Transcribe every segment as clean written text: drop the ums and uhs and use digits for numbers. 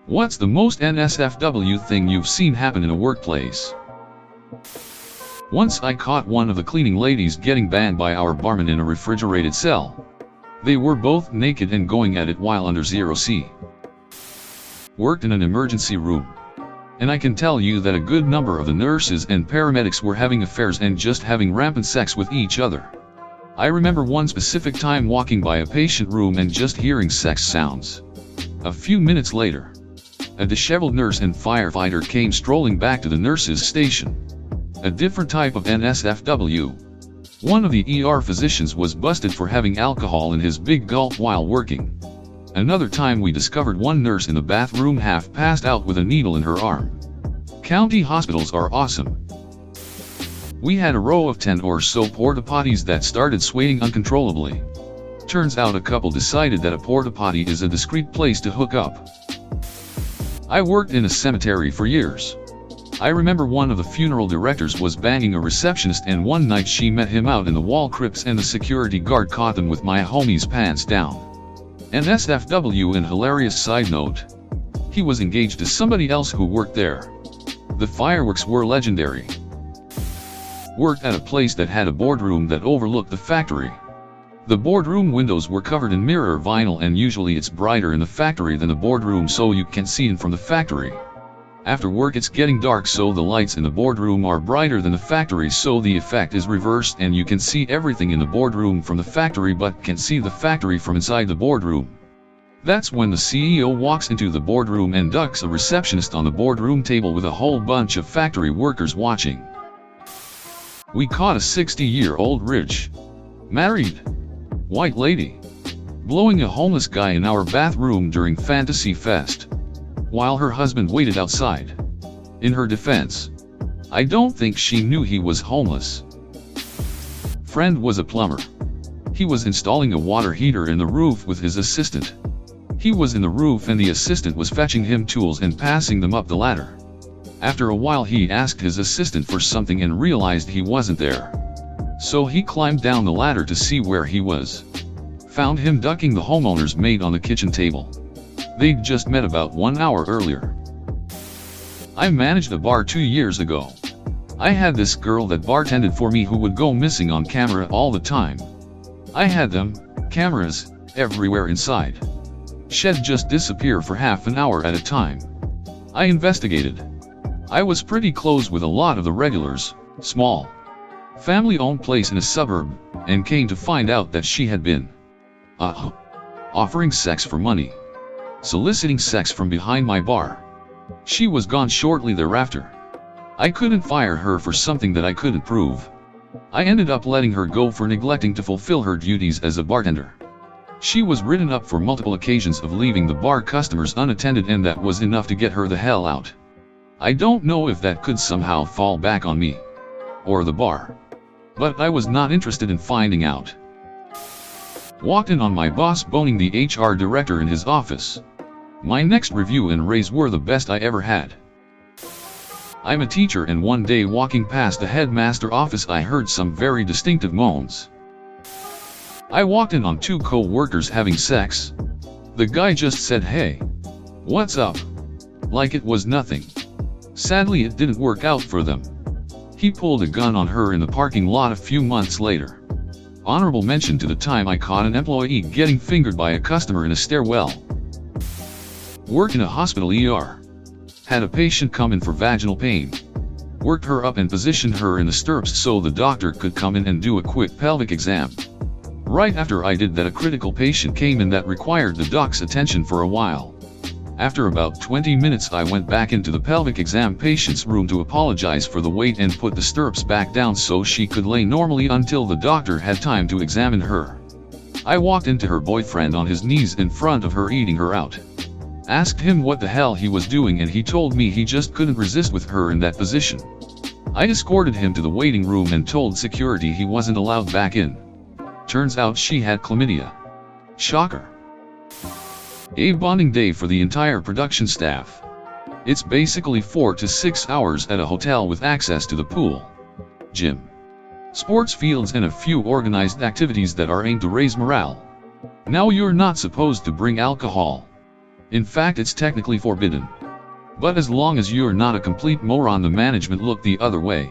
What's the most NSFW thing you've seen happen in a workplace? Once I caught one of the cleaning ladies getting banged by our barman in a refrigerated cell. They were both naked and going at it while under 0C. Worked in an emergency room. And I can tell you that a good number of the nurses and paramedics were having affairs and just having rampant sex with each other. I remember one specific time walking by a patient room and just hearing sex sounds. A few minutes later, a disheveled nurse and firefighter came strolling back to the nurse's station. A different type of NSFW. One of the ER physicians was busted for having alcohol in his big gulp while working. Another time we discovered one nurse in the bathroom half passed out with a needle in her arm. County hospitals are awesome. We had a row of 10 or so porta potties that started swaying uncontrollably. Turns out a couple decided that a porta potty is a discreet place to hook up. I worked in a cemetery for years. I remember one of the funeral directors was banging a receptionist, and one night she met him out in the wall crypts and the security guard caught them with my homie's pants down. NSFW. And hilarious side note, he was engaged to somebody else who worked there. The fireworks were legendary. Worked at a place that had a boardroom that overlooked the factory. The boardroom windows were covered in mirror vinyl, and usually it's brighter in the factory than the boardroom so you can see in from the factory. After work it's getting dark, so the lights in the boardroom are brighter than the factory, so the effect is reversed and you can see everything in the boardroom from the factory but can see the factory from inside the boardroom. That's when the CEO walks into the boardroom and ducks a receptionist on the boardroom table with a whole bunch of factory workers watching. We caught a 60-year-old rich, married, white lady blowing a homeless guy in our bathroom during Fantasy Fest, while her husband waited outside. In her defense, I don't think she knew he was homeless. Friend was a plumber. He was installing a water heater in the roof with his assistant. He was in the roof and the assistant was fetching him tools and passing them up the ladder. After a while he asked his assistant for something and realized he wasn't there. So he climbed down the ladder to see where he was. Found him ducking the homeowner's maid on the kitchen table. They'd just met about 1 hour earlier. I managed a bar 2 years ago. I had this girl that bartended for me who would go missing on camera all the time. I had them, cameras, everywhere inside. She'd just disappear for half an hour at a time. I investigated. I was pretty close with a lot of the regulars, small, family-owned place in a suburb, and came to find out that she had been offering sex for money. Soliciting sex from behind my bar. She was gone shortly thereafter. I couldn't fire her for something that I couldn't prove. I ended up letting her go for neglecting to fulfill her duties as a bartender. She was written up for multiple occasions of leaving the bar customers unattended, and that was enough to get her the hell out. I don't know if that could somehow fall back on me or the bar, but I was not interested in finding out. Walked in on my boss boning the HR director in his office. My next review and raise were the best I ever had. I'm a teacher, and one day walking past the headmaster office I heard some very distinctive moans. I walked in on 2 co-workers having sex. The guy just said, "Hey, what's up?" like it was nothing. Sadly it didn't work out for them. He pulled a gun on her in the parking lot a few months later. Honorable mention to the time I caught an employee getting fingered by a customer in a stairwell. Worked in a hospital ER. Had a patient come in for vaginal pain. Worked her up and positioned her in the stirrups so the doctor could come in and do a quick pelvic exam. Right after I did that, a critical patient came in that required the doc's attention for a while. After about 20 minutes I went back into the pelvic exam patient's room to apologize for the wait and put the stirrups back down so she could lay normally until the doctor had time to examine her. I walked into her boyfriend on his knees in front of her eating her out. Asked him what the hell he was doing, and he told me he just couldn't resist with her in that position. I escorted him to the waiting room and told security he wasn't allowed back in. Turns out she had chlamydia. Shocker. A bonding day for the entire production staff. It's basically 4 to 6 hours at a hotel with access to the pool, gym, sports fields, and a few organized activities that are aimed to raise morale. Now you're not supposed to bring alcohol. In fact, it's technically forbidden. But as long as you're not a complete moron, the management looked the other way.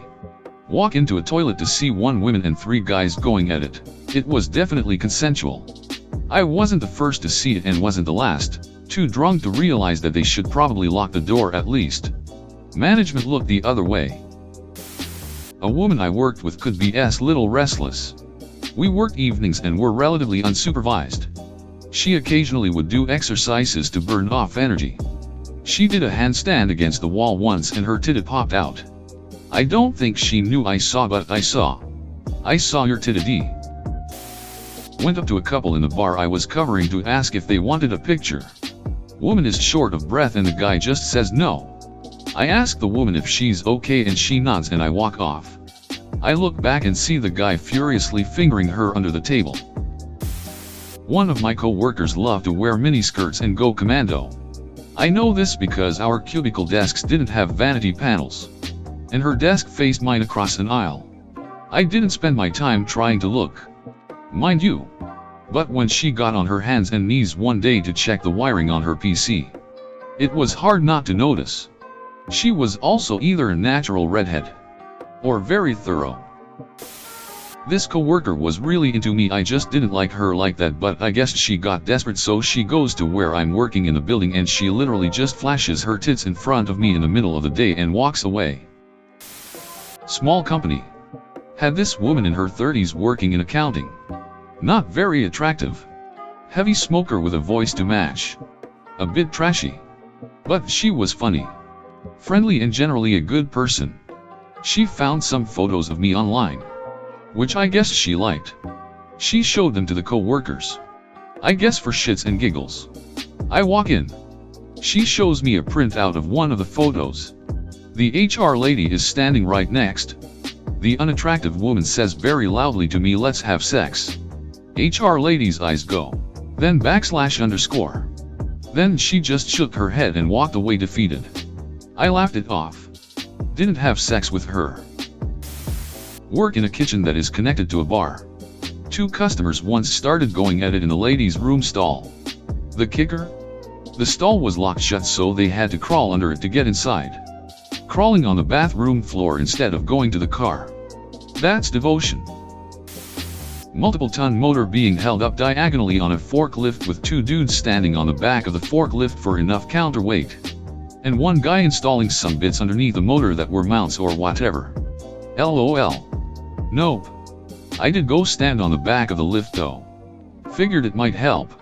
Walk into a toilet to see 1 woman and 3 guys going at it. It was definitely consensual. I wasn't the first to see it and wasn't the last, too drunk to realize that they should probably lock the door at least. Management looked the other way. A woman I worked with could be a little restless. We worked evenings and were relatively unsupervised. She occasionally would do exercises to burn off energy. She did a handstand against the wall once and her titty popped out. I don't think she knew I saw, but I saw. I saw your titty. Went up to a couple in the bar I was covering to ask if they wanted a picture. Woman is short of breath and the guy just says no. I ask the woman if she's okay and she nods and I walk off. I look back and see the guy furiously fingering her under the table. One of my co-workers loved to wear miniskirts and go commando. I know this because our cubicle desks didn't have vanity panels. And her desk faced mine across an aisle. I didn't spend my time trying to look, mind you. But when she got on her hands and knees one day to check the wiring on her PC, it was hard not to notice. She was also either a natural redhead or very thorough. This coworker was really into me. I just didn't like her like that, but I guess she got desperate, so she goes to where I'm working in the building and she literally just flashes her tits in front of me in the middle of the day and walks away. Small company. Had this woman in her 30s working in accounting. Not very attractive. Heavy smoker with a voice to match. A bit trashy. But she was funny. Friendly and generally a good person. She found some photos of me online, which I guess she liked. She showed them to the co-workers. I guess for shits and giggles. I walk in. She shows me a printout of one of the photos. The HR lady is standing right next. The unattractive woman says very loudly to me, "Let's have sex." HR lady's eyes go. Then __. Then she just shook her head and walked away defeated. I laughed it off. Didn't have sex with her. Work in a kitchen that is connected to a bar. 2 customers once started going at it in the ladies' room stall. The kicker? The stall was locked shut, so they had to crawl under it to get inside. Crawling on the bathroom floor instead of going to the car. That's devotion. Multiple-ton motor being held up diagonally on a forklift with 2 dudes standing on the back of the forklift for enough counterweight. And 1 guy installing some bits underneath the motor that were mounts or whatever. LOL. Nope. I did go stand on the back of the lift though. Figured it might help.